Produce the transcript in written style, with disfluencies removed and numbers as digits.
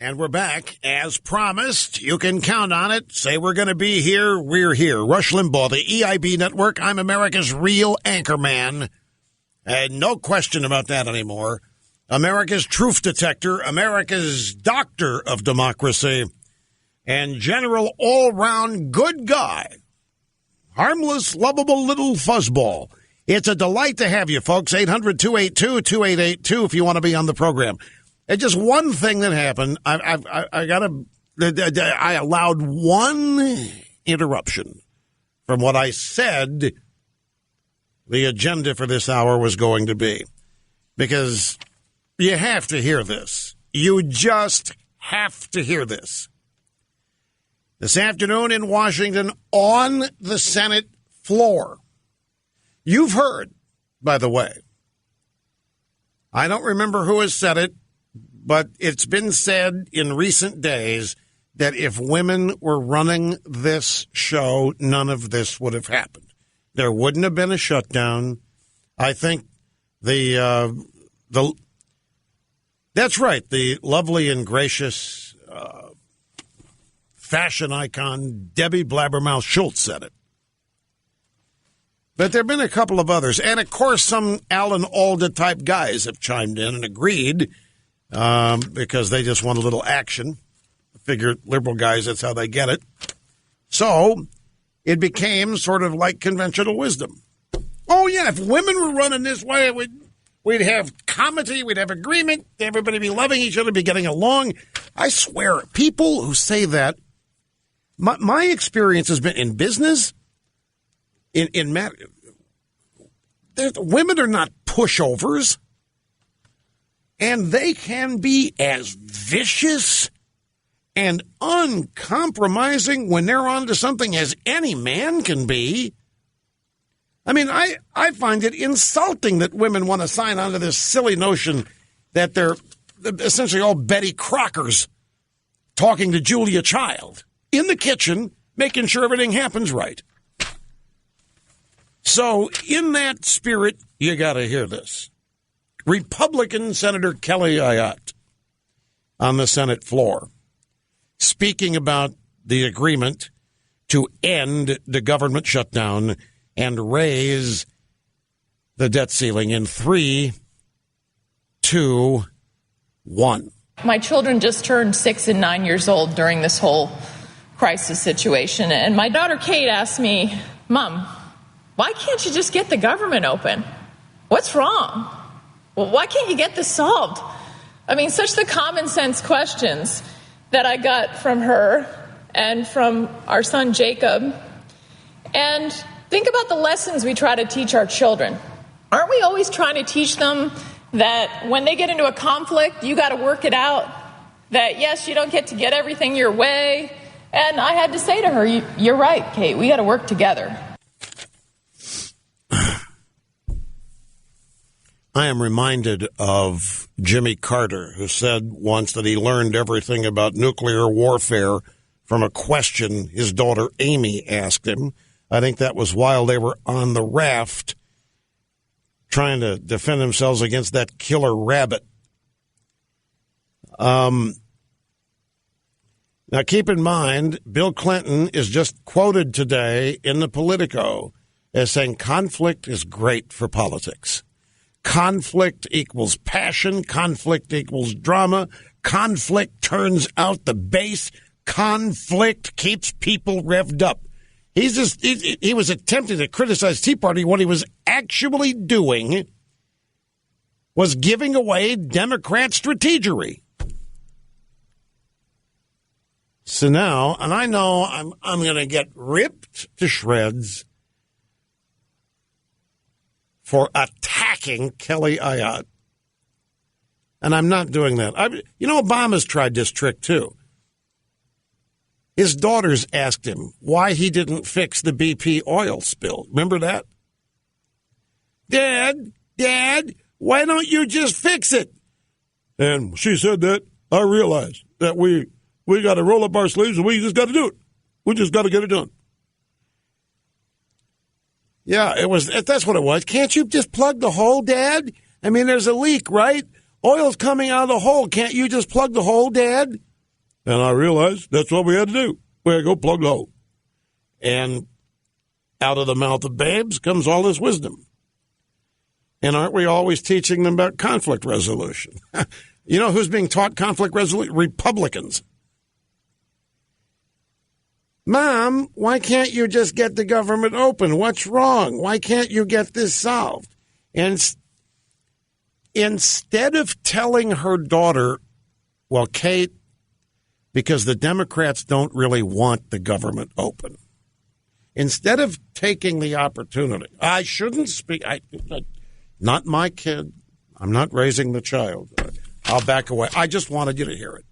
And we're back, as promised. You can count on it. Say we're going to be here, we're here. Rush Limbaugh, the EIB Network. I'm America's real anchorman. And no question about that anymore. America's truth detector, America's doctor of democracy, and general all-round good guy. Harmless, lovable little fuzzball. It's a delight to have you, folks. 800-282-2882 if you want to be on the program. And just one thing that happened, I allowed one interruption from what I said the agenda for this hour was going to be. Because you have to hear this. You just have to hear this. This afternoon in Washington, on the Senate floor, you've heard, by the way, I don't remember who has said it, but it's been said in recent days that if women were running this show, none of this would have happened. There wouldn't have been a shutdown. I think that's right, the lovely and gracious fashion icon Debbie Blabbermouth Schultz said it. But there have been a couple of others. And, of course, some Alan Alda-type guys have chimed in and agreed because they just want a little action. I figure liberal guys, that's how they get it. So it became sort of like conventional wisdom. Oh, yeah, if women were running this way, we'd have comity, we'd have agreement, everybody be loving each other, be getting along. I swear, people who say that, my experience has been in business, women are not pushovers, and they can be as vicious and uncompromising when they're onto something as any man can be. I mean, I find it insulting that women want to sign on to this silly notion that they're essentially all Betty Crockers talking to Julia Child in the kitchen, making sure everything happens right. So in that spirit, you got to hear this. Republican Senator Kelly Ayotte on the Senate floor speaking about the agreement to end the government shutdown and raise the debt ceiling in 3, 2, 1. My children just turned 6 and 9 years old during this whole crisis situation. And my daughter Kate asked me, Mom, why can't you just get the government open? What's wrong? Well, why can't you get this solved? I mean, such the common sense questions that I got from her and from our son Jacob. And think about the lessons we try to teach our children. Aren't we always trying to teach them that when they get into a conflict, you got to work it out? That, yes, you don't get to get everything your way. And I had to say to her, you're right, Kate, we got to work together. I am reminded of Jimmy Carter, who said once that he learned everything about nuclear warfare from a question his daughter Amy asked him. I think that was while they were on the raft trying to defend themselves against that killer rabbit. Now, keep in mind, Bill Clinton is just quoted today in the Politico as saying conflict is great for politics. Conflict equals passion. Conflict equals drama. Conflict turns out the base. Conflict keeps people revved up. He was attempting to criticize Tea Party. What he was actually doing was giving away Democrat strategery. So now, and I know I'm going to get ripped to shreds for attacking Kelly Ayotte. And I'm not doing that. Obama's tried this trick, too. His daughters asked him why he didn't fix the BP oil spill. Remember that? Dad, why don't you just fix it? And she said that. I realized that we got to roll up our sleeves and we just got to do it. We just got to get it done. Yeah, that's what it was. Can't you just plug the hole, Dad? I mean, there's a leak, right? Oil's coming out of the hole. Can't you just plug the hole, Dad? And I realized that's what we had to do. We had to go plug the hole. And out of the mouth of babes comes all this wisdom. And aren't we always teaching them about conflict resolution? You know who's being taught conflict resolution? Republicans. Mom, why can't you just get the government open? What's wrong? Why can't you get this solved? And instead of telling her daughter, well, Kate, because the Democrats don't really want the government open. Instead of taking the opportunity, I shouldn't speak, not my kid. I'm not raising the child. I'll back away. I just wanted you to hear it.